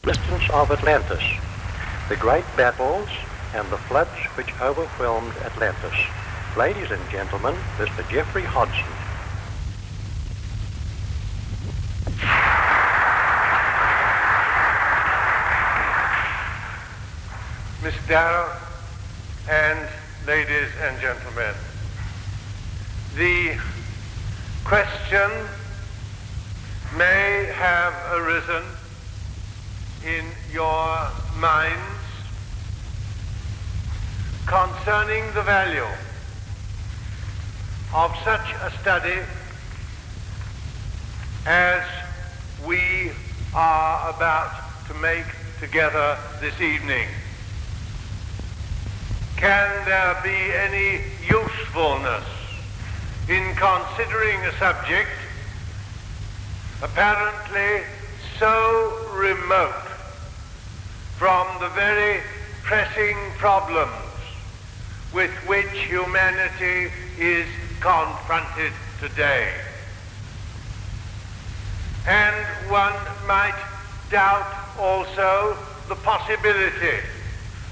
Existence of Atlantis, the great battles and the floods which overwhelmed Atlantis. Ladies and gentlemen, Mr. Geoffrey Hodson. Miss Darrow and ladies and gentlemen, the question may have arisen in your minds concerning the value of such a study as we are about to make together this evening. Can there be any usefulness in considering a subject apparently so remote from the very pressing problems with which humanity is confronted today? And one might doubt also the possibility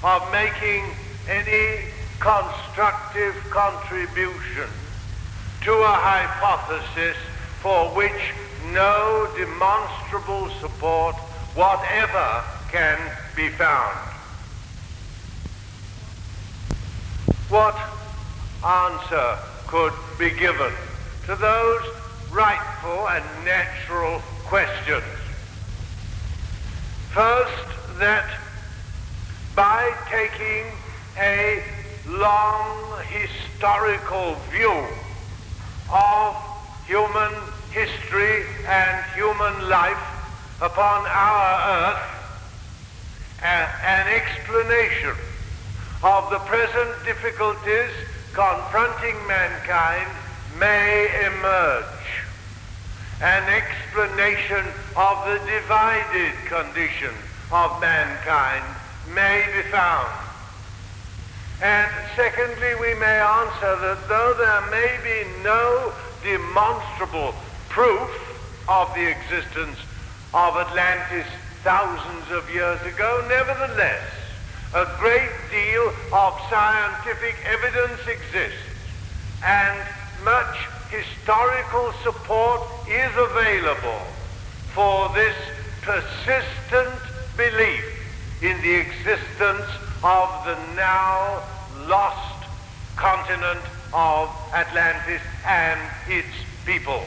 of making any constructive contribution to a hypothesis for which no demonstrable support whatever can be found. What answer could be given to those rightful and natural questions? First, that by taking a long historical view of human history and human life upon our earth, an explanation of the present difficulties confronting mankind may emerge. An explanation of the divided condition of mankind may be found. And secondly, we may answer that though there may be no demonstrable proof of the existence of Atlantis thousands of years ago, nevertheless, a great deal of scientific evidence exists, and much historical support is available for this persistent belief in the existence of the now lost continent of Atlantis and its peoples.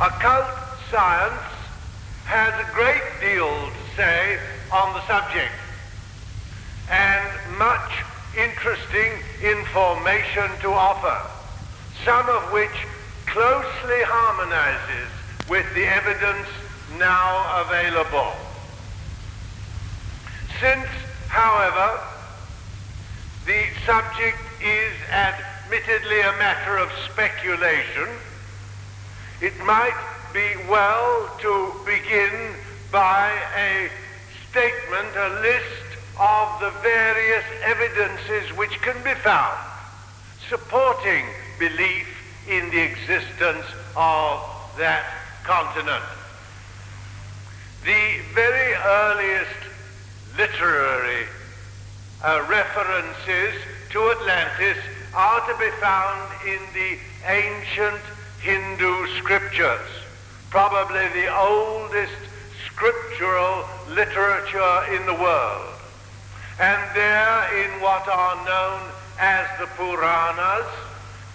Occult science has a great deal to say on the subject, and much interesting information to offer, some of which closely harmonizes with the evidence now available. Since, however, the subject is admittedly a matter of speculation, it might be well to begin by a statement, a list of the various evidences which can be found supporting belief in the existence of that continent. The very earliest literary references to Atlantis are to be found in the ancient Hindu scriptures, probably the oldest scriptural literature in the world. And there, in what are known as the Puranas,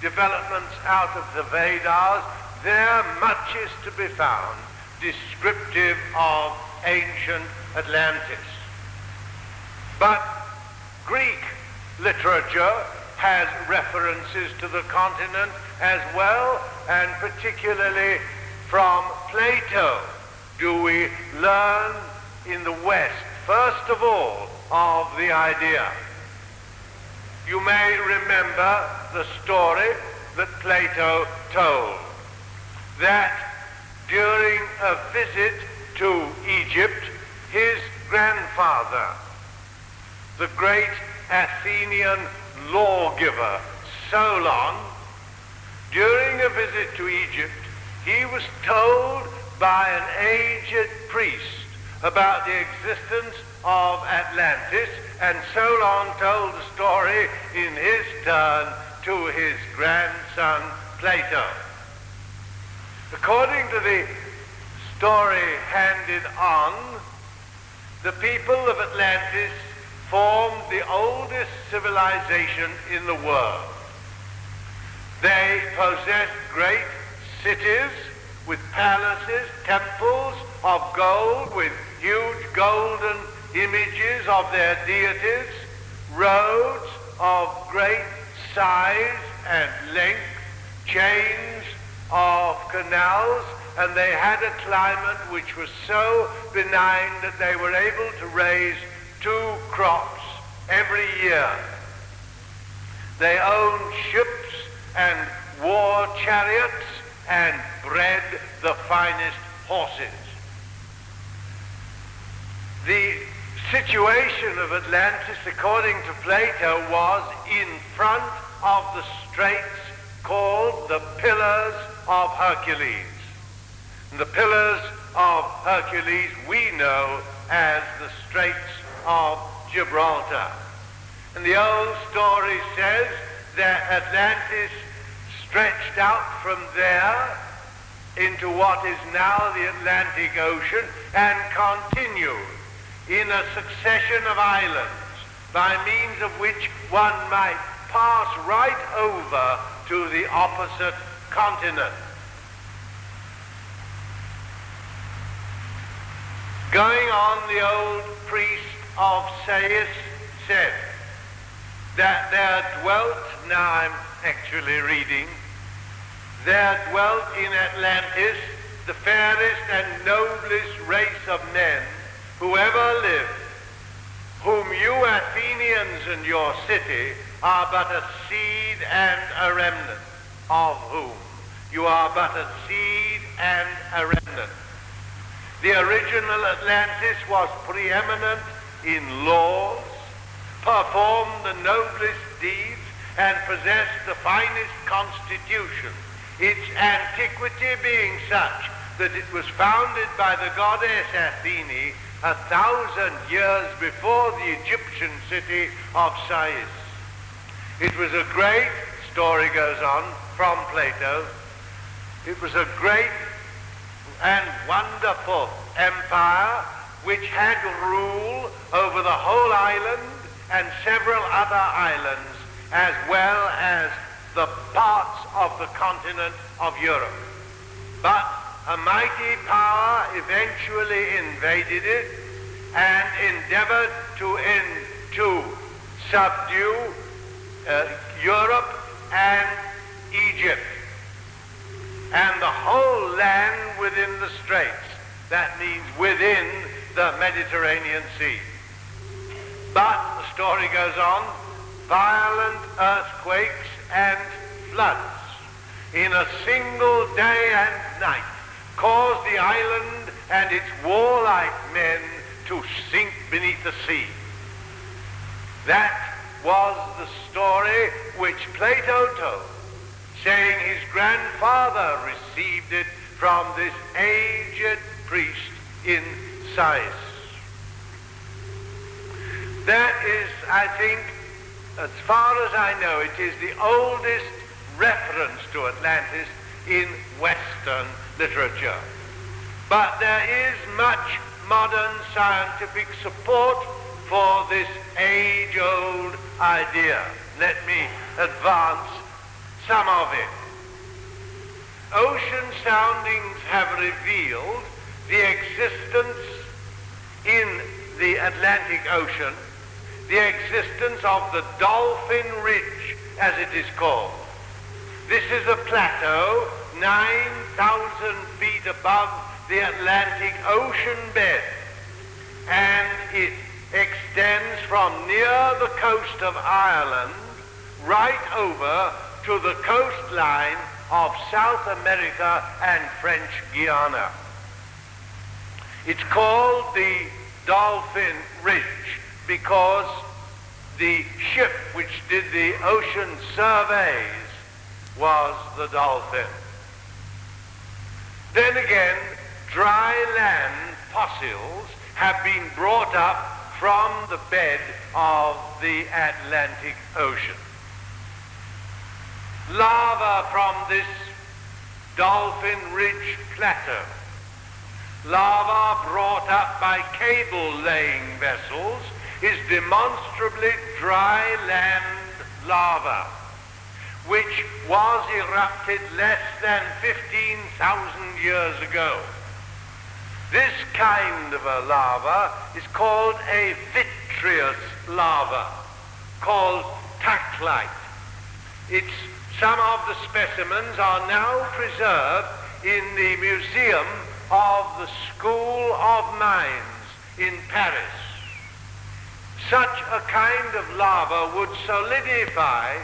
developments out of the Vedas, there much is to be found descriptive of ancient Atlantis. But Greek literature has references to the continent as well, and particularly from Plato do we learn in the West, first of all, of the idea. You may remember the story that Plato told, that during a visit to Egypt, his grandfather, the great Athenian lawgiver Solon, during a visit to Egypt, he was told by an aged priest about the existence of Atlantis, and Solon told the story in his turn to his grandson Plato. According to the story handed on, the people of Atlantis formed the oldest civilization in the world. They possessed great cities with palaces, temples of gold with huge golden images of their deities, roads of great size and length, chains of canals, and they had a climate which was so benign that they were able to raise 2 crops every year. They owned ships and war chariots and bred the finest horses. The situation of Atlantis, according to Plato, was in front of the straits called the Pillars of Hercules. And the Pillars of Hercules we know as the Straits of Gibraltar. And the old story says that Atlantis stretched out from there into what is now the Atlantic Ocean and continued in a succession of islands by means of which one might pass right over to the opposite continent. Going on, the old priest of Sais said that there dwelt, now I'm actually reading, there dwelt in Atlantis the fairest and noblest race of men who ever lived, whom you Athenians and your city are but a seed and a remnant, of whom you are but a seed and a remnant. The original Atlantis was preeminent in laws, performed the noblest deeds, and possessed the finest constitution, its antiquity being such that it was founded by the goddess Athene 1,000 years before the Egyptian city of Sais. It was a great, story goes on from Plato, it was a great and wonderful empire which had rule over the whole island and several other islands, as well as the parts of the continent of Europe. But a mighty power eventually invaded it and endeavored to subdue Europe and Egypt and the whole land within the straits. That means within the Mediterranean Sea. But, the story goes on, violent earthquakes and floods in a single day and night caused the island and its warlike men to sink beneath the sea. That was the story which Plato told, saying his grandfather received it from this aged priest in Sais. That is, I think, as far as I know, it is the oldest reference to Atlantis in Western literature. But there is much modern scientific support for this age-old idea. Let me advance some of it. Ocean soundings have revealed the existence in the Atlantic Ocean, the existence of the Dolphin Ridge, as it is called. This is a plateau 9,000 feet above the Atlantic Ocean bed, and it extends from near the coast of Ireland right over to the coastline of South America and French Guiana. It's called the Dolphin Ridge because the ship which did the ocean surveys was the Dolphin. Then again, dry land fossils have been brought up from the bed of the Atlantic Ocean. Lava from this Dolphin Ridge Plateau, lava brought up by cable-laying vessels, is demonstrably dry land lava, which was erupted less than 15,000 years ago. This kind of a lava is called a vitreous lava, called tachlite. Some of the specimens are now preserved in the Museum of the School of Mines in Paris. Such a kind of lava would solidify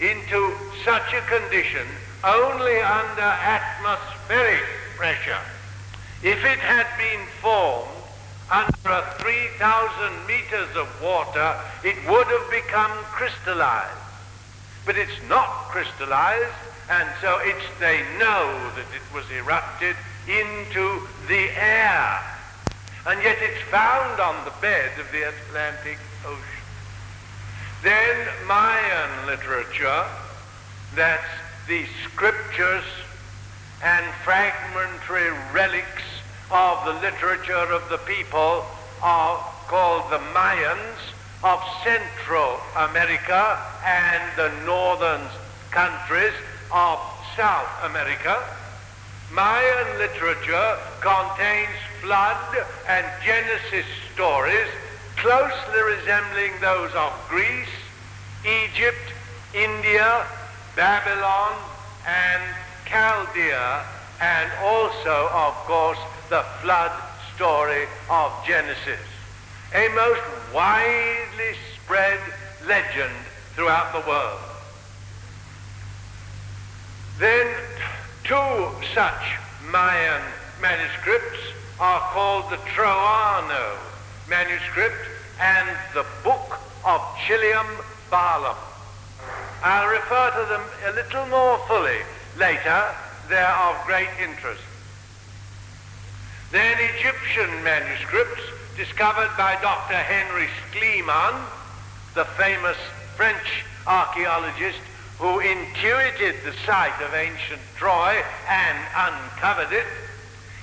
into such a condition only under atmospheric pressure. If it had been formed under 3,000 meters of water, it would have become crystallized. But it's not crystallized, and so they know that it was erupted into the air. And yet it's found on the bed of the Atlantic Ocean. Then Mayan literature, that's the scriptures and fragmentary relics of the literature of the people are called the Mayans of Central America and the northern countries of South America. Mayan literature contains flood and Genesis stories closely resembling those of Greece, Egypt, India, Babylon, and Chaldea, and also, of course, the flood story of Genesis. A most widely spread legend throughout the world. Then two such Mayan manuscripts are called the Troano manuscript and the Book of Chilium Balaam. I'll refer to them a little more fully later. They're of great interest. Then Egyptian manuscripts discovered by Dr. Henry Schliemann, the famous French archaeologist who intuited the site of ancient Troy and uncovered it.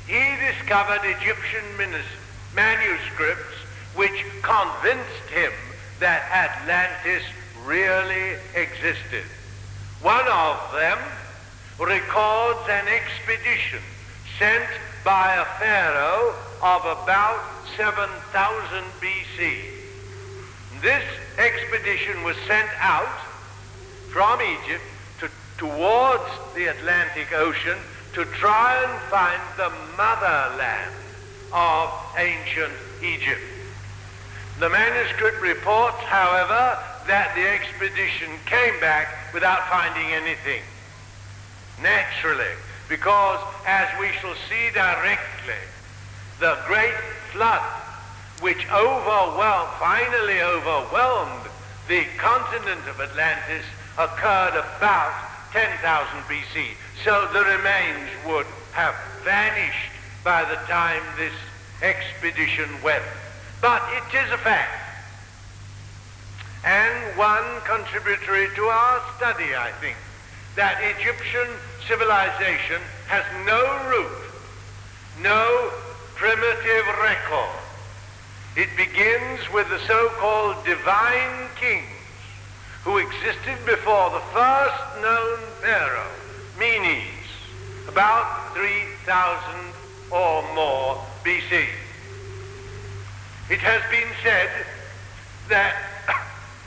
He discovered Egyptian manuscripts which convinced him that Atlantis really existed. One of them records an expedition sent by a pharaoh of about 7,000 BC. This expedition was sent out from Egypt towards the Atlantic Ocean to try and find the motherland of ancient Egypt. The manuscript reports, however, that the expedition came back without finding anything. Naturally, because as we shall see directly, the great flood which finally overwhelmed the continent of Atlantis occurred about 10,000 BC. So the remains would have vanished by the time this expedition went. But it is a fact, and one contributory to our study, I think, that Egyptian civilization has no root, no primitive record. It begins with the so-called divine kings who existed before the first known pharaoh, Menes, about 3,000 or more BC. It has been said that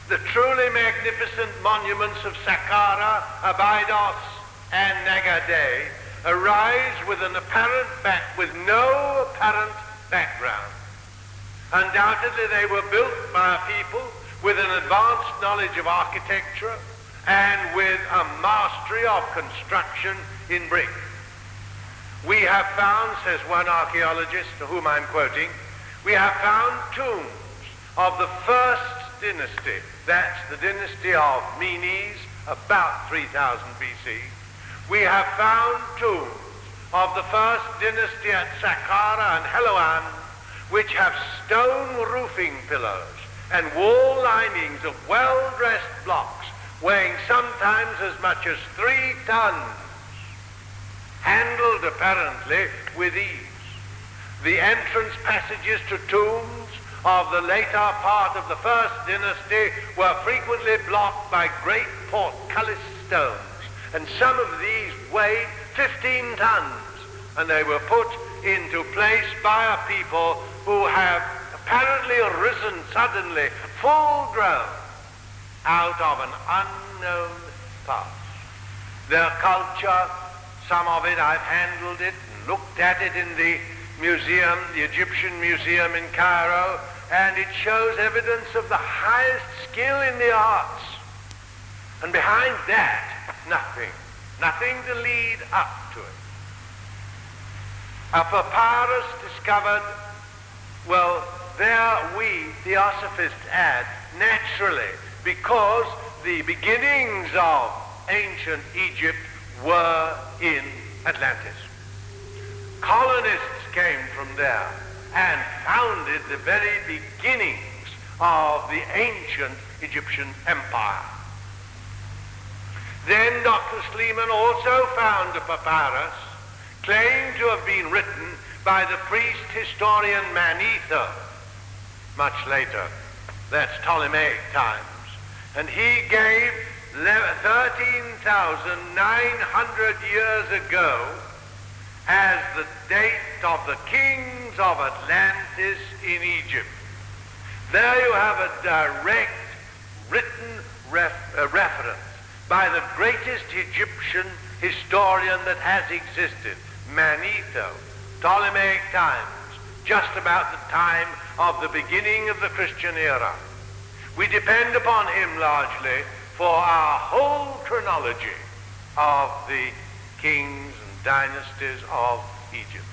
the truly magnificent monuments of Saqqara, Abydos, and Nagaday arise with no apparent background. Undoubtedly, they were built by a people with an advanced knowledge of architecture and with a mastery of construction in brick. We have found, says one archaeologist to whom I'm quoting, we have found tombs of the first dynasty, that's the dynasty of Menes, about 3000 BC. We have found tombs of the first dynasty at Saqqara and Helwan, which have stone roofing pillars and wall linings of well-dressed blocks weighing sometimes as much as 3 tons, handled apparently with ease. The entrance passages to tombs of the later part of the first dynasty were frequently blocked by great portcullis stones, and some of these weighed 15 tons, and they were put into place by a people who have apparently risen suddenly, full grown, out of an unknown past. Their culture, some of it I've handled it and looked at it in the museum, the Egyptian Museum in Cairo, and it shows evidence of the highest skill in the arts. And behind that, nothing to lead up to it. A papyrus discovered, well, there we Theosophists add, naturally, because the beginnings of ancient Egypt were in Atlantis. Colonists came from there and founded the very beginnings of the ancient Egyptian empire. Then Dr. Sleeman also found a papyrus claimed to have been written by the priest historian Manetho, much later. That's Ptolemaic times. And he gave 13,900 years ago as the date of the kings of Atlantis in Egypt. There you have a direct written reference by the greatest Egyptian historian that has existed, Manetho, Ptolemaic times, just about the time of the beginning of the Christian era. We depend upon him largely for our whole chronology of the kings and dynasties of Egypt.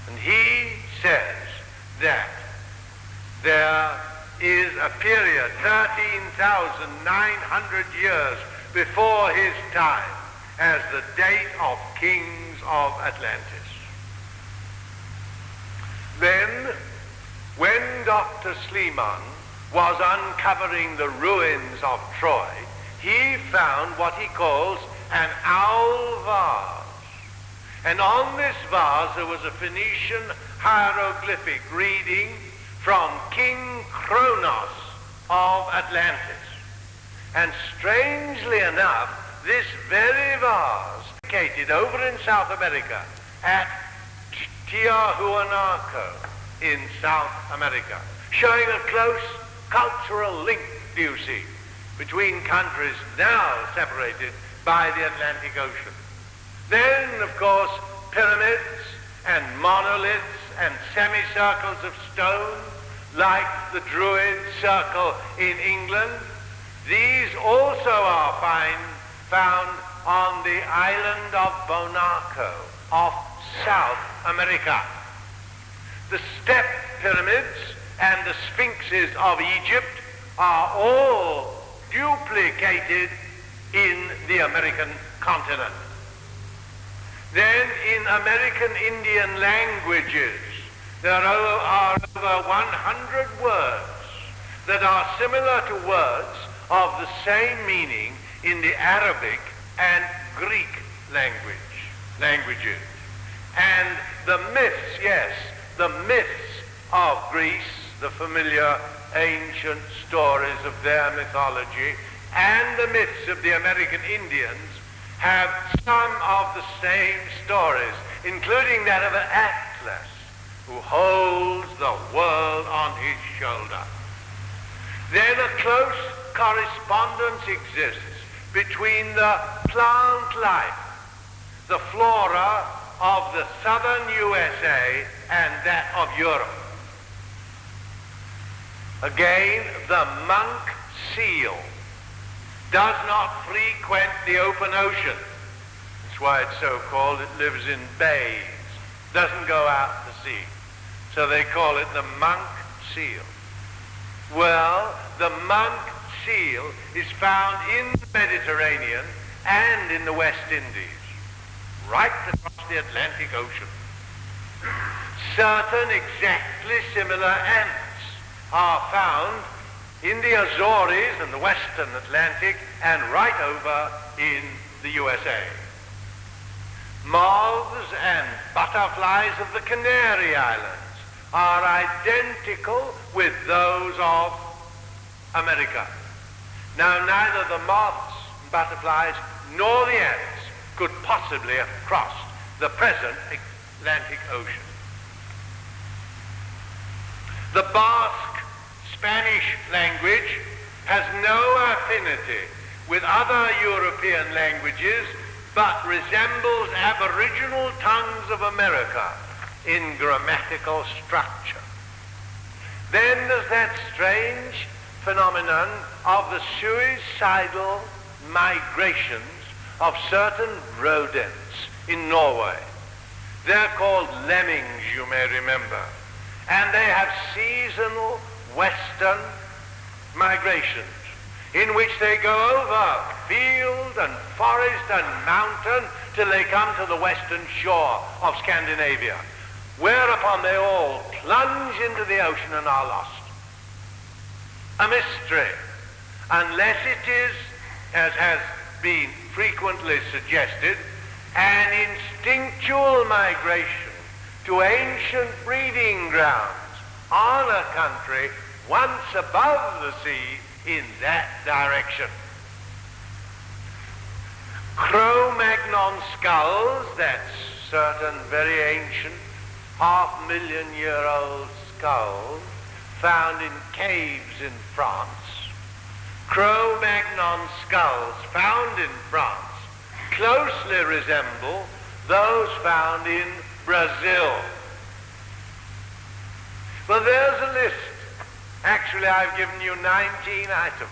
And he says that there is a period, 13,900 years before his time, as the date of kings of Atlantis. Then, when Dr. Sleeman was uncovering the ruins of Troy, he found what he calls an owl vase. And on this vase there was a Phoenician hieroglyphic reading from King Kronos of Atlantis. And strangely enough, this very vase located over in South America at Tiahuanaco in South America, showing a close cultural link, do you see, between countries now separated by the Atlantic Ocean. Then, of course, pyramids and monoliths and semicircles of stone, like the Druid circle in England. These also are found on the island of Bonaco off South America. The step pyramids and the sphinxes of Egypt are all duplicated in the American continent. Then in American Indian languages, there are over 100 words that are similar to words of the same meaning in the Arabic and Greek languages. And the myths, yes, the myths of Greece, the familiar ancient stories of their mythology, and the myths of the American Indians have some of the same stories, including that of Atlas, who holds the world on his shoulder. Then a close correspondence exists between the plant life, the flora of the southern USA and that of Europe. Again, the monk seal does not frequent the open ocean. That's why it's so called. It lives in bays, doesn't go out to sea. So they call it the monk seal. Well, the monk seal is found in the Mediterranean and in the West Indies. right across the Atlantic Ocean. Certain exactly similar ants are found in the Azores and the Western Atlantic and right over in the USA. Moths and butterflies of the Canary Islands are identical with those of America. Now, neither the moths and butterflies nor the ants could possibly have crossed the present Atlantic Ocean. The Basque Spanish language has no affinity with other European languages, but resembles Aboriginal tongues of America in grammatical structure. Then there's that strange phenomenon of the suicidal migrations of certain rodents in Norway. They're called lemmings, you may remember, and they have seasonal western migrations in which they go over field and forest and mountain till they come to the western shore of Scandinavia, whereupon they all plunge into the ocean and are lost. A mystery, unless it is, as has been frequently suggested, an instinctual migration to ancient breeding grounds on a country once above the sea in that direction. Cro-Magnon skulls, that's certain very ancient, half-million-year-old skulls found in caves in France. Cro-Magnon skulls found in France closely resemble those found in Brazil. Well, there's a list. Actually, I've given you 19 items,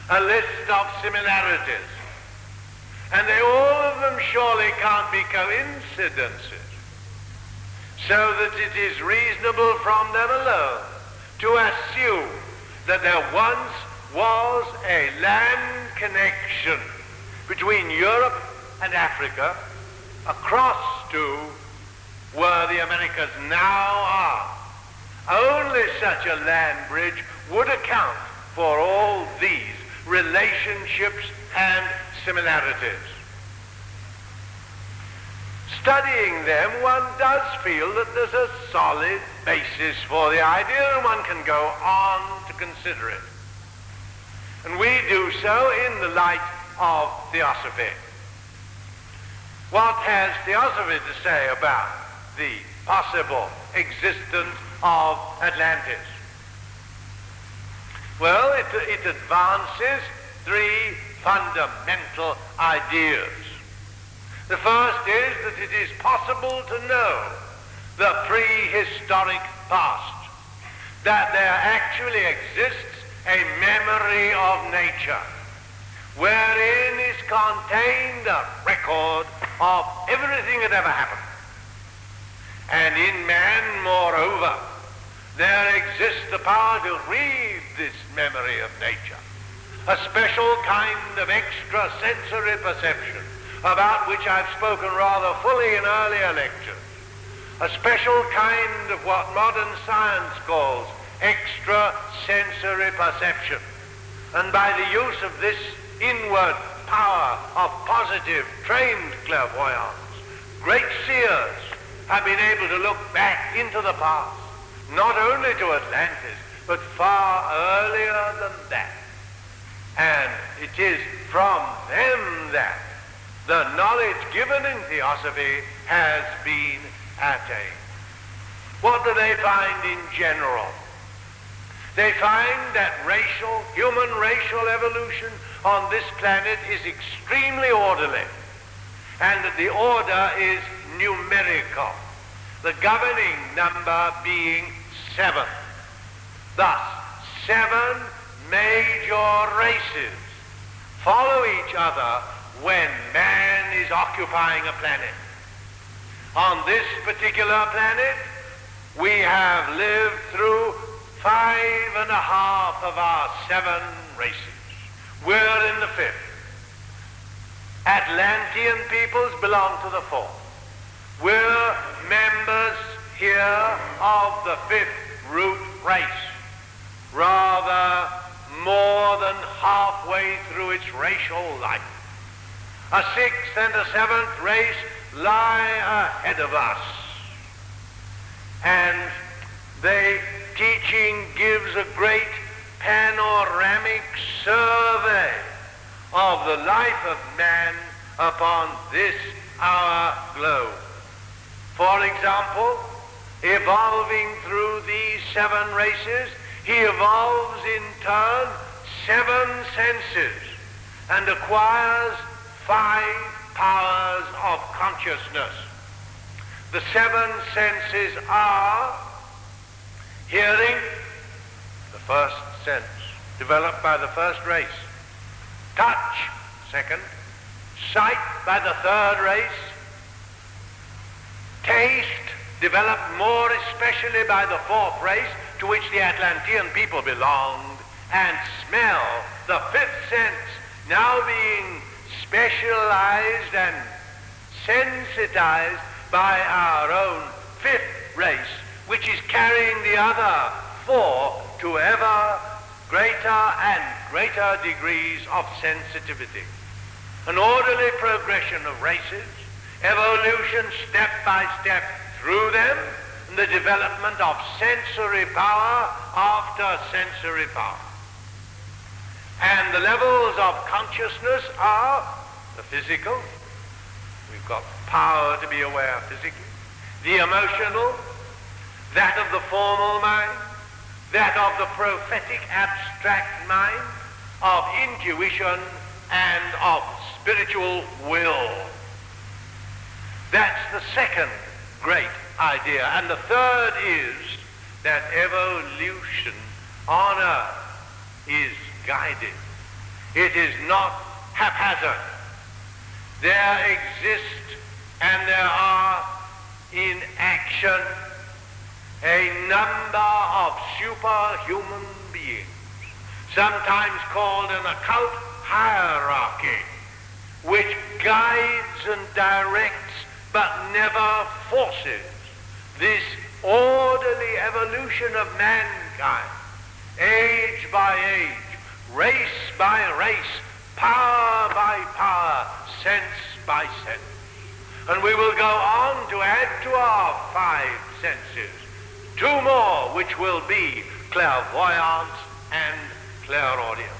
a list of similarities, and they all of them surely can't be coincidences, so that it is reasonable from them alone to assume that there once was a land connection between Europe and Africa across to where the Americas now are. Only such a land bridge would account for all these relationships and similarities. Studying them, one does feel that there's a solid basis for the idea, and one can go on to consider it. And we do so in the light of Theosophy. What has Theosophy to say about the possible existence of Atlantis? Well, it advances three fundamental ideas. The first is that it is possible to know the prehistoric past, that there actually exists a memory of nature, wherein is contained a record of everything that ever happened. And in man, moreover, there exists the power to read this memory of nature, a special kind of extrasensory perception about which I've spoken rather fully in earlier lectures, a special kind of what modern science calls extrasensory perception. And by the use of this inward power of positive trained clairvoyance, great seers have been able to look back into the past, not only to Atlantis, but far earlier than that. And it is from them that the knowledge given in Theosophy has been attained. What do they find in general? They find that human racial evolution on this planet is extremely orderly, and that the order is numerical, the governing number being 7. Thus, 7 major races follow each other when man is occupying a planet. On this particular planet, we have lived through 5.5 of our 7 races. We're in the 5th. Atlantean peoples belong to the fourth. We're members here of the fifth root race, rather more than halfway through its racial life. A sixth and a seventh race lie ahead of us, and the teaching gives a great panoramic survey of the life of man upon this our globe. For example, evolving through these seven races, he evolves in turn seven senses and acquires five powers of consciousness. The seven senses are hearing, the first sense, developed by the first race. Touch, second. Sight by the third race. Taste, developed more especially by the fourth race, to which the Atlantean people belonged. And smell, the fifth sense, now being specialized and sensitized by our own fifth race, which is carrying the other four to ever greater and greater degrees of sensitivity. An orderly progression of races, evolution step by step through them, and the development of sensory power after sensory power. And the levels of consciousness are the physical. We've got power to be aware physically. The emotional, that of the formal mind, that of the prophetic abstract mind, of intuition and of spiritual will. That's the second great idea. And the third is that evolution on earth is guided. It is not haphazard. There exist and there are in action a number of superhuman beings, sometimes called an occult hierarchy, which guides and directs but never forces this orderly evolution of mankind, age by age, race by race, power by power, sense by sense. And we will go on to add to our five senses two more, which will be clairvoyance and clairaudience.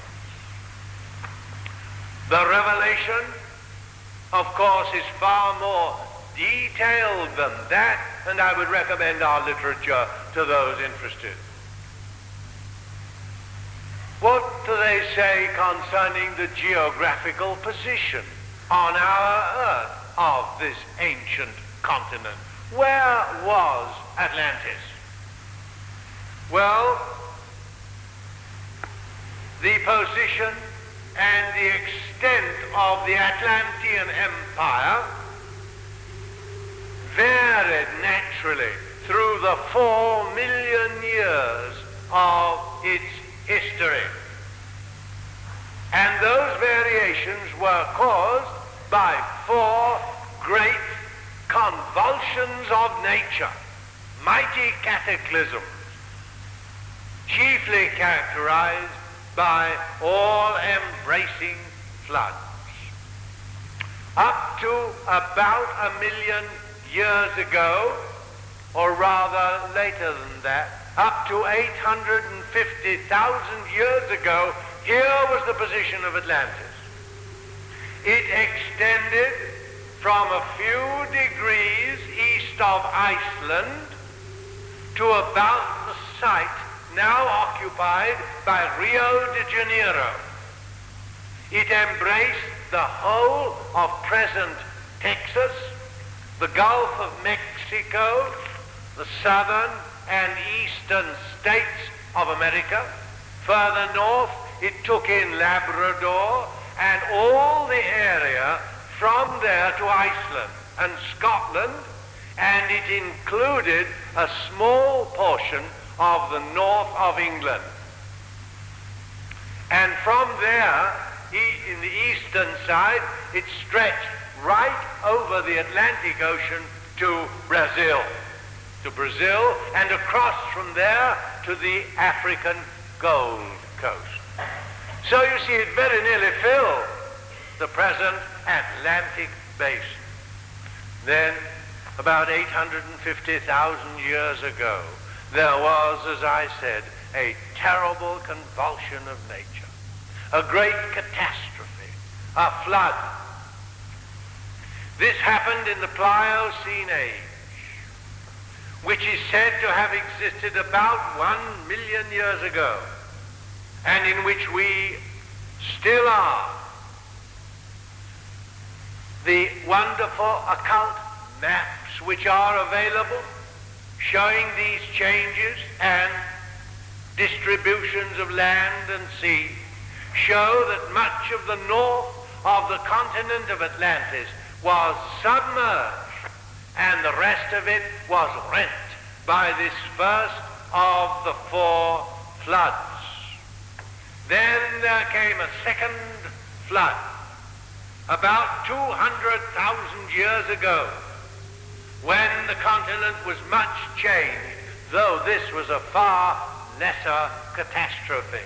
The revelation, of course, is far more detailed than that, and I would recommend our literature to those interested. What do they say concerning the geographical position on our earth of this ancient continent? Where was Atlantis? Well, the position and the extent of the Atlantean Empire varied naturally through the 4 million years of its history. And those variations were caused by four great convulsions of nature, mighty cataclysms, chiefly characterized by all-embracing floods. Up to about 1 million years ago, or rather later than that, up to 850,000 years ago, here was the position of Atlantis. It extended from a few degrees east of Iceland to about the site now occupied by Rio de Janeiro. It embraced the whole of present Texas, the Gulf of Mexico, the southern and eastern states of America. Further north, it took in Labrador and all the area from there to Iceland and Scotland, and it included a small portion of the north of England. And from there, in the eastern side, it stretched right over the Atlantic Ocean to Brazil. And across from there to the African Gold Coast. So you see, it very nearly filled the present Atlantic basin. Then, about 850,000 years ago, there was, as I said, a terrible convulsion of nature, a great catastrophe, a flood. This happened in the Pliocene age, which is said to have existed about 1 million years ago, and in which we still are. The wonderful occult maps which are available showing these changes and distributions of land and sea show that much of the north of the continent of Atlantis was submerged and the rest of it was rent by this first of the 4 floods. Then there came a second flood about 200,000 years ago, when the continent was much changed, though this was a far lesser catastrophe.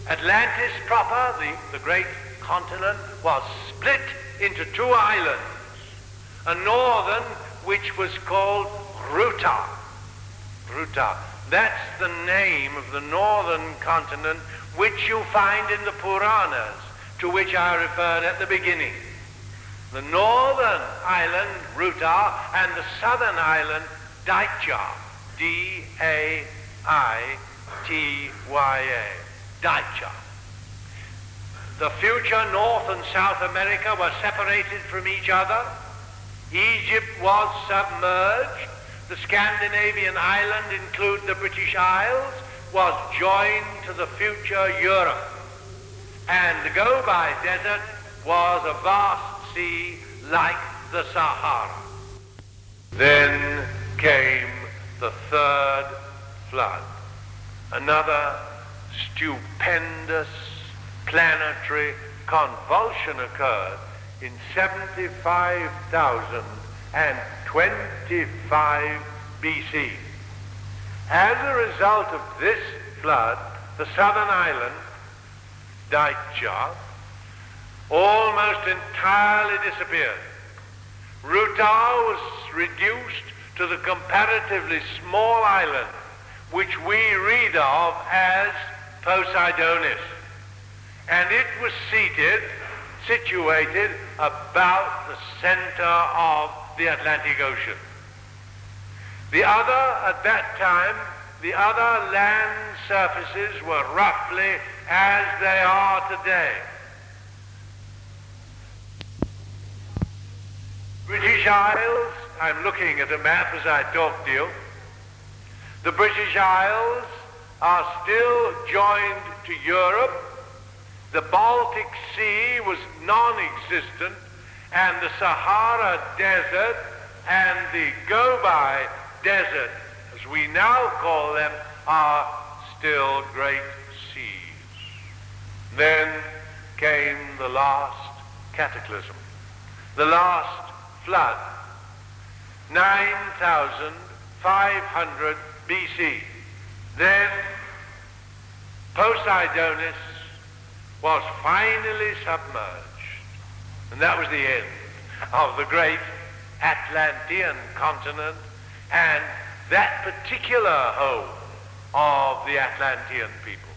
Atlantis proper, the great continent, was split into 2 islands, a northern which was called Ruta. That's the name of the northern continent which you find in the Puranas, to which I referred at the beginning. The northern island, Ruta, and the southern island, Daitya, D-A-I-T-Y-A, Daitya. The future North and South America were separated from each other. Egypt was submerged. The Scandinavian island, include the British Isles, was joined to the future Europe. And the Gobi Desert was a vast sea like the Sahara. Then came the 3rd flood. Another stupendous planetary convulsion occurred in 75,025 BC. As a result of this flood, the southern island, Daitya, almost entirely disappeared. Ruta was reduced to the comparatively small island which we read of as Poseidonis, and it was situated about the center of the Atlantic Ocean. At that time, the other land surfaces were roughly as they are today. British Isles, I'm looking at a map as I talk to you. The British Isles are still joined to Europe. The Baltic Sea was non-existent, and the Sahara Desert and the Gobi Desert, as we now call them, are still great seas. Then came the last cataclysm, the last flood, 9,500 BC. Then Poseidonis was finally submerged, and that was the end of the great Atlantean continent and that particular home of the Atlantean people.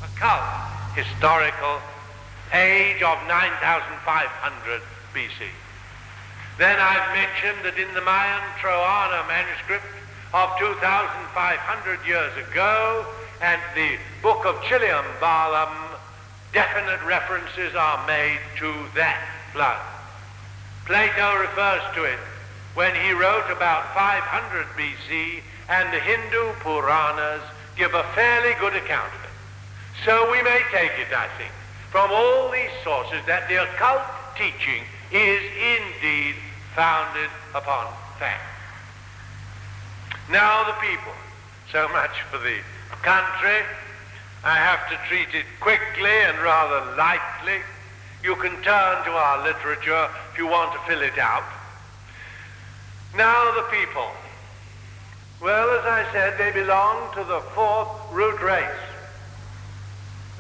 Occult historical age of 9,500 BC. Then I've mentioned that in the Mayan Troana manuscript of 2,500 years ago and the book of Chiliambalam, definite references are made to that flood. Plato refers to it when he wrote about 500 BC, and the Hindu Puranas give a fairly good account of it. So we may take it, I think, from all these sources that the occult teaching is indeed founded upon fact. Now the people. So much for the country. I have to treat it quickly and rather lightly. You can turn to our literature if you want to fill it out. Now the people. Well, as I said, they belong to the fourth root race.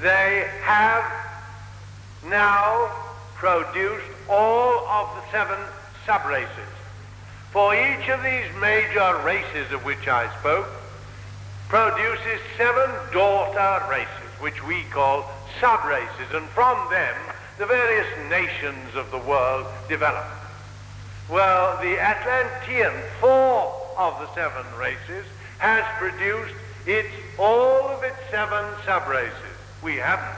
They have now produced all of the 7 sub-races. For each of these major races of which I spoke produces 7 daughter races, which we call sub-races, and from them the various nations of the world develop. Well, the Atlantean, 4 of the 7 races, has produced all of its 7 sub-races. We haven't.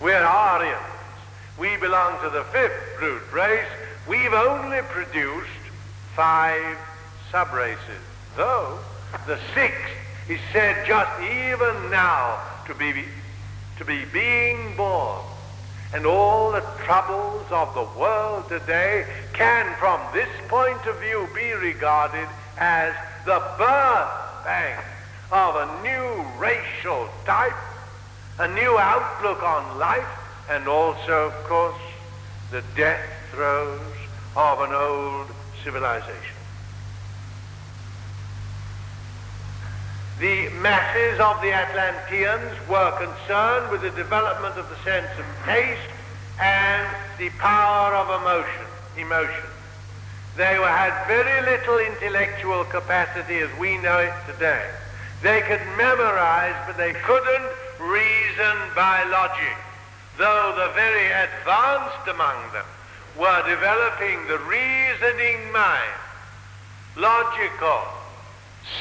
We're Aryans. We belong to the 5th root race. We've only produced 5 sub-races, though the 6th is said just even now to be being born. And all the troubles of the world today can, from this point of view, be regarded as the birth pang of a new racial type, a new outlook on life, and also, of course, the death throes of an old civilization. The masses of the Atlanteans were concerned with the development of the sense of taste and the power of emotion. They had very little intellectual capacity as we know it today. They could memorize, but they couldn't reason by logic, though the very advanced among them were developing the reasoning mind, logical,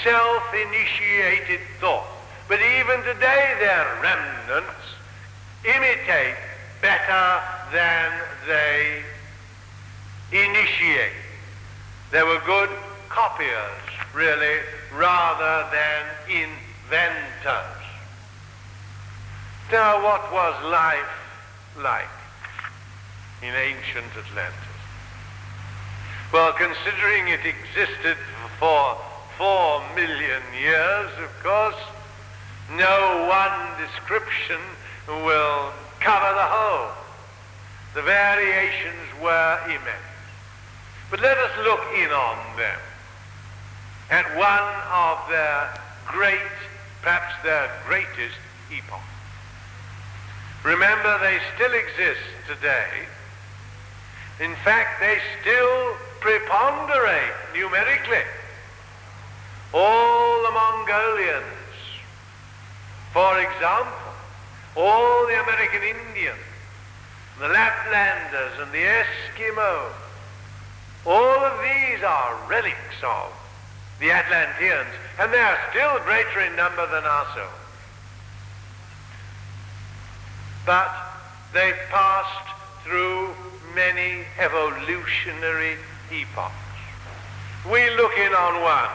self-initiated thought. But even today their remnants imitate better than they initiate. They were good copiers, really, rather than inventors. Now, what was life like in ancient Atlantis? Well, considering it existed for 4 million years, of course, no one description will cover the whole. The variations were immense. But let us look in on them at one of their great, perhaps their greatest epochs. Remember, they still exist today. In fact, they still preponderate numerically. All the Mongolians, for example, all the American Indians, the Laplanders and the Eskimos, all of these are relics of the Atlanteans, and they are still greater in number than ourselves. But they've passed through many evolutionary epochs. We look in on one,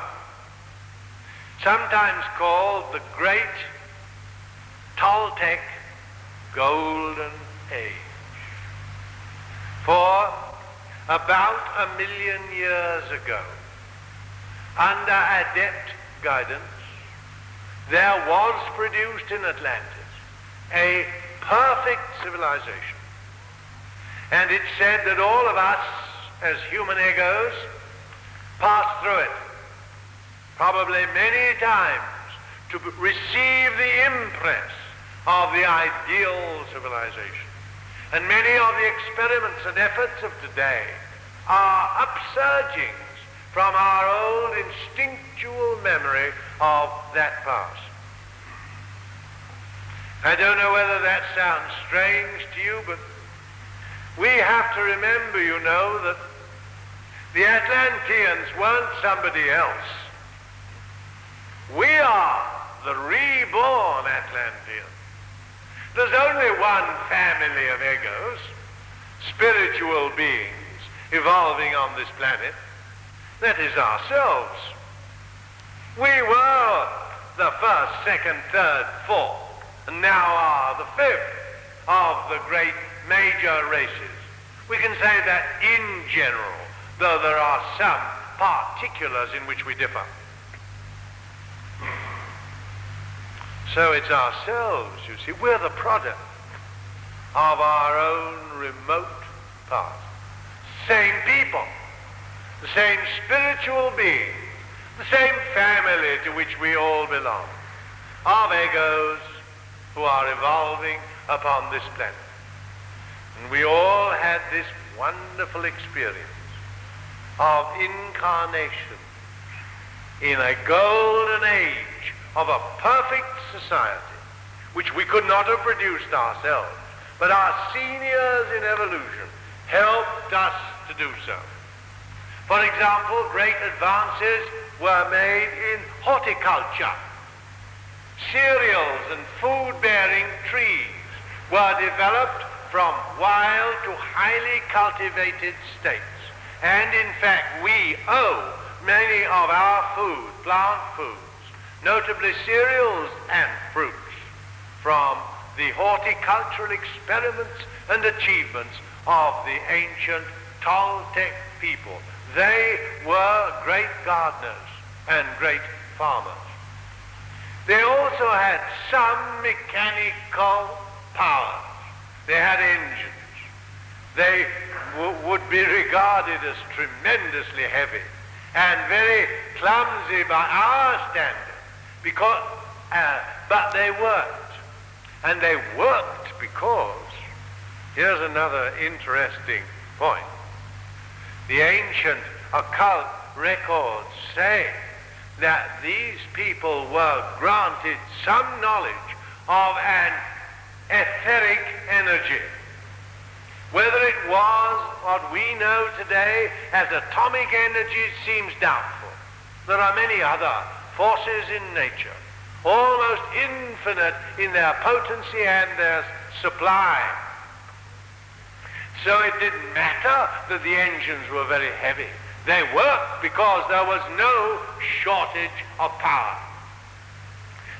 sometimes called the Great Toltec Golden Age. For about 1 million years ago, under adept guidance, there was produced in Atlantis a perfect civilization. And it's said that all of us, as human egos, passed through it, probably many times, to receive the impress of the ideal civilization. And many of the experiments and efforts of today are upsurgings from our old instinctual memory of that past. I don't know whether that sounds strange to you, but we have to remember, you know, that the Atlanteans weren't somebody else. We are the reborn Atlanteans. There's only one family of egos, spiritual beings evolving on this planet. That is ourselves. We were the first, second, third, fourth, and now are the fifth of the great major races. We can say that in general, though there are some particulars in which we differ. So it's ourselves, you see. We're the product of our own remote past. Same people, the same spiritual beings, the same family to which we all belong, of egos who are evolving upon this planet. And we all had this wonderful experience of incarnation in a golden age of a perfect society, which we could not have produced ourselves, but our seniors in evolution helped us to do so. For example, great advances were made in horticulture. Cereals and food-bearing trees were developed from wild to highly cultivated states. And in fact, we owe many of our food, plant foods, notably cereals and fruits, from the horticultural experiments and achievements of the ancient Toltec people. They were great gardeners and great farmers. They also had some mechanical powers. They had engines. They would be regarded as tremendously heavy and very clumsy by our standard, but they worked. And they worked because, here's another interesting point. The ancient occult records say that these people were granted some knowledge of an etheric energy. Whether it was what we know today as atomic energy seems doubtful. There are many other forces in nature, almost infinite in their potency and their supply. So it didn't matter that the engines were very heavy. They worked because there was no shortage of power.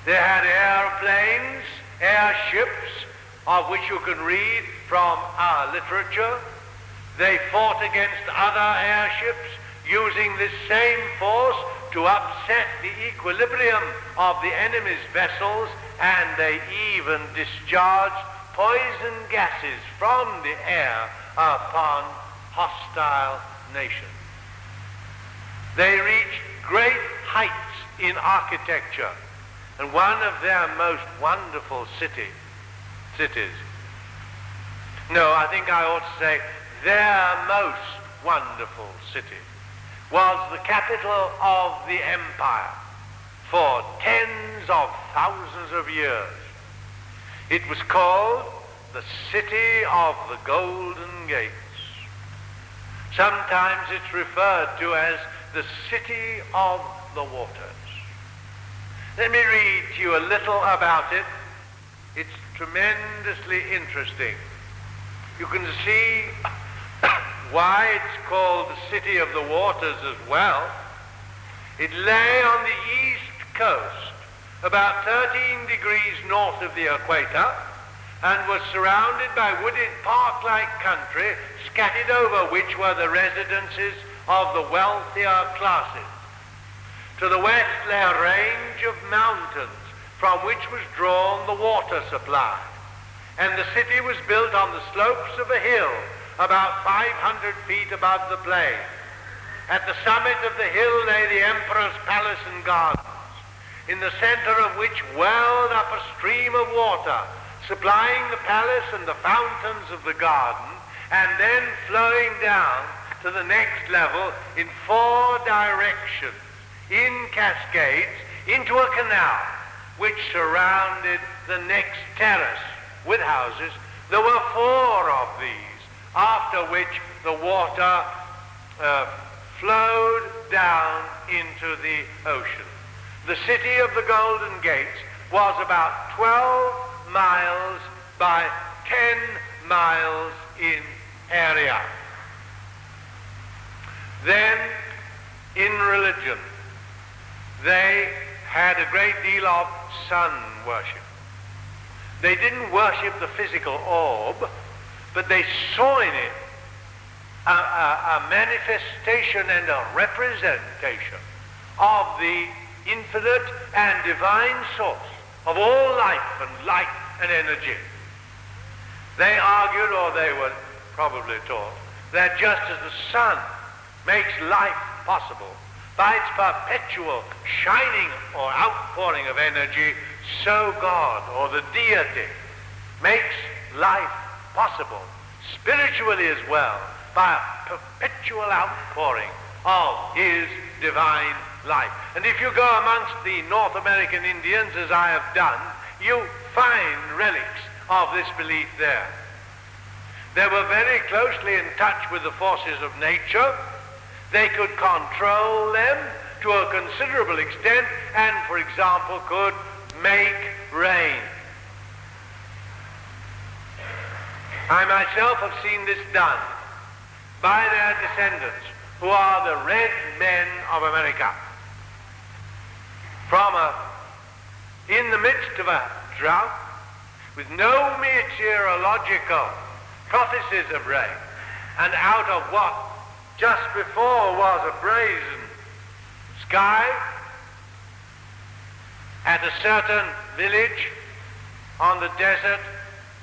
They had airplanes, airships, of which you can read from our literature. They fought against other airships using this same force to upset the equilibrium of the enemy's vessels, and they even discharged poison gases from the air upon hostile nations. They reached great heights in architecture, and one of their most wonderful cities, I think I ought to say their most wonderful city, was the capital of the empire for tens of thousands of years. It was called the City of the Golden Gates. Sometimes it's referred to as the City of the Waters. Let me read to you a little about it. It's tremendously interesting. You can see why it's called the City of the Waters as well. It lay on the east coast, about 13 degrees north of the equator, and was surrounded by wooded park-like country, scattered over which were the residences of the wealthier classes. To the west lay a range of mountains from which was drawn the water supply, and the city was built on the slopes of a hill about 500 feet above the plain. At the summit of the hill lay the emperor's palace and gardens, in the center of which welled up a stream of water, supplying the palace and the fountains of the garden, and then flowing down to the next level in 4 directions, in cascades, into a canal which surrounded the next terrace with houses. There were 4 of these, after which the water flowed down into the ocean. The City of the Golden Gates was about 12 miles by 10 miles in area. Then, in religion, they had a great deal of sun worship. They didn't worship the physical orb, but they saw in it a manifestation and a representation of the infinite and divine source of all life and light and energy. They argued, or they were probably taught, that just as the sun makes life possible by its perpetual shining or outpouring of energy, so God, or the deity, makes life possible spiritually as well by a perpetual outpouring of his divine life. And if you go amongst the North American Indians, as I have done, you find relics of this belief there. They were very closely in touch with the forces of nature. They could control them to a considerable extent and, for example, could make rain. I myself have seen this done by their descendants, who are the red men of America. In the midst of a drought, with no meteorological prophecies of rain, and out of what just before was a brazen sky, at a certain village on the desert,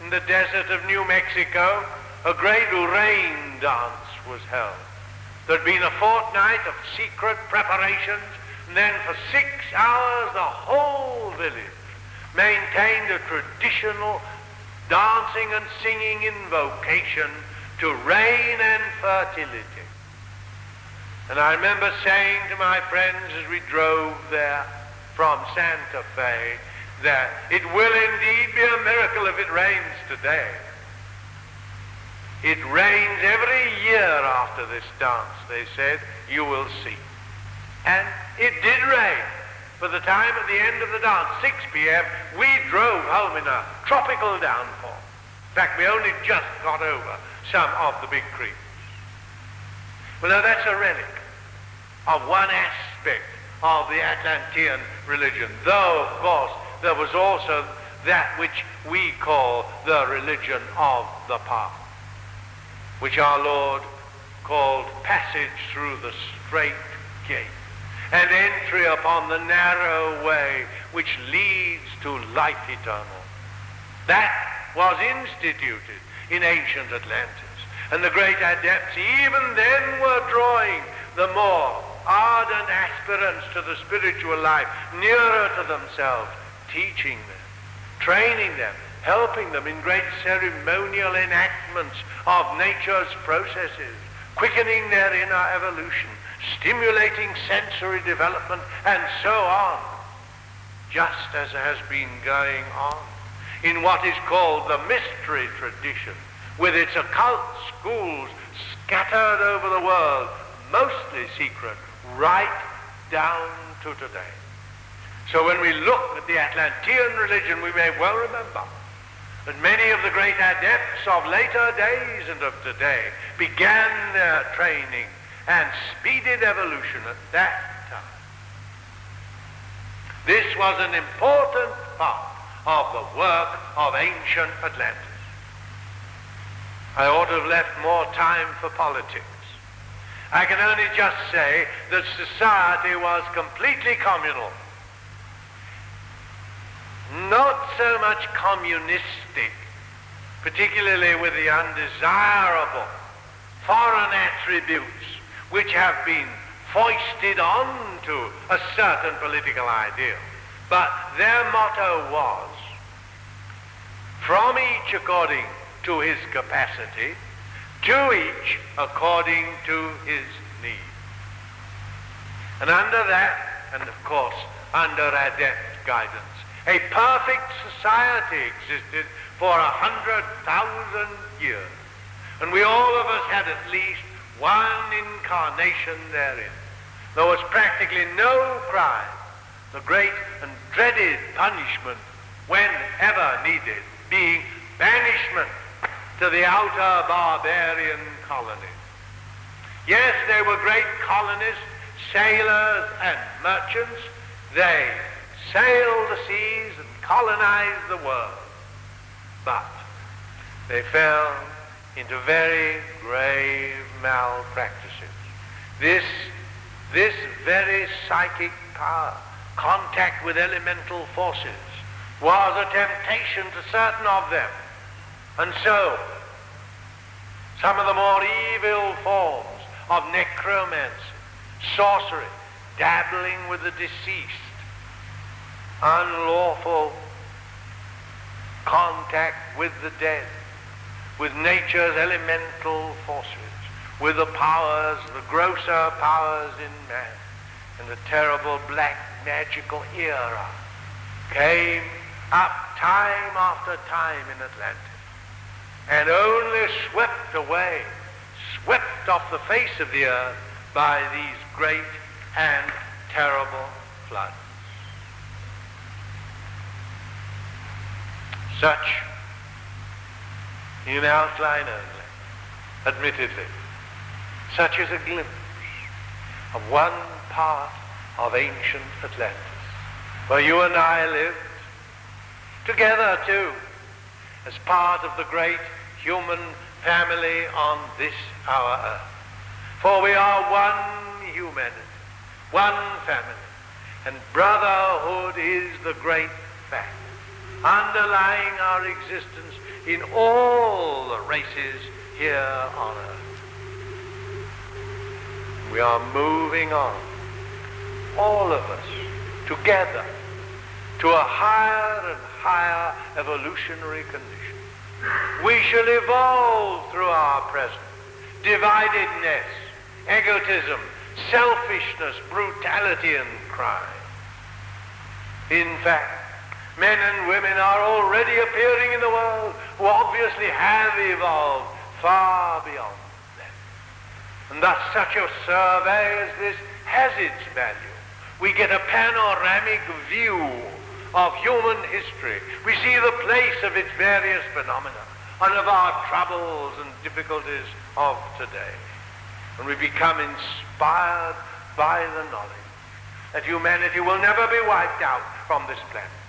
in the desert of New Mexico, a great rain dance was held. There had been a fortnight of secret preparations, and then for 6 hours the whole village maintained a traditional dancing and singing invocation to rain and fertility. And I remember saying to my friends as we drove there from Santa Fe that it will indeed be a miracle if it rains today. It rains every year after this dance, they said, you will see. And it did rain. By the time at the end of the dance, 6 p.m., we drove home in a tropical downpour. In fact, we only just got over some of the big creeks. Well, now that's a relic of one aspect of the Atlantean religion, though, of course, there was also that which we call the religion of the path, which our Lord called passage through the strait gate, and entry upon the narrow way which leads to life eternal. That was instituted in ancient Atlantis, and the great adepts even then were drawing the more ardent aspirants to the spiritual life nearer to themselves, teaching them, training them, helping them in great ceremonial enactments of nature's processes, quickening their inner evolution, stimulating sensory development, and so on, just as has been going on in what is called the mystery tradition, with its occult schools scattered over the world, mostly secret, right down to today. So when we look at the Atlantean religion, we may well remember that many of the great adepts of later days and of today began their training and speeded evolution at that time. This was an important part of the work of ancient Atlantis. I ought to have left more time for politics. I can only just say that society was completely communal. Not so much communistic, particularly with the undesirable foreign attributes which have been foisted onto a certain political ideal. But their motto was, from each according to his capacity, to each according to his need. And under that, and of course under adept guidance, a perfect society existed for 100,000 years. And we all of us had at least one incarnation therein. There was practically no crime, the great and dreaded punishment, whenever needed, being banishment to the outer barbarian colonies. Yes, they were great colonists, sailors and merchants. They sailed the seas and colonized the world. But they fell into very grave malpractices. This very psychic power, contact with elemental forces, was a temptation to certain of them. And so, some of the more evil forms of necromancy, sorcery, dabbling with the deceased, unlawful contact with the dead, with nature's elemental forces, with the powers, the grosser powers in man, and the terrible black magical era came up time after time in Atlantis, and only swept away, swept off the face of the earth by these great and terrible floods. Such, in outline only, admittedly, such is a glimpse of one part of ancient Atlantis, where you and I lived, together too, as part of the great human family on this our earth. For we are one humanity, one family, and brotherhood is the great fact underlying our existence in all the races here on earth. We are moving on, all of us, together, to a higher and higher evolutionary condition. We shall evolve through our present dividedness, egotism, selfishness, brutality, and crime. In fact, men and women are already appearing in the world who obviously have evolved far beyond them. And thus such a survey as this has its value. We get a panoramic view of human history. We see the place of its various phenomena and of our troubles and difficulties of today. And we become inspired by the knowledge that humanity will never be wiped out from this planet.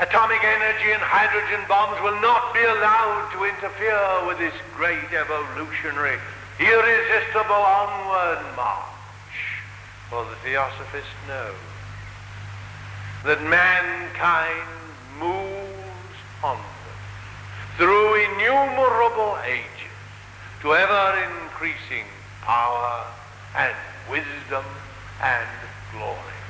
Atomic energy and hydrogen bombs will not be allowed to interfere with this great evolutionary, irresistible onward march. For the Theosophists know that mankind moves onward through innumerable ages to ever-increasing power and wisdom and glory.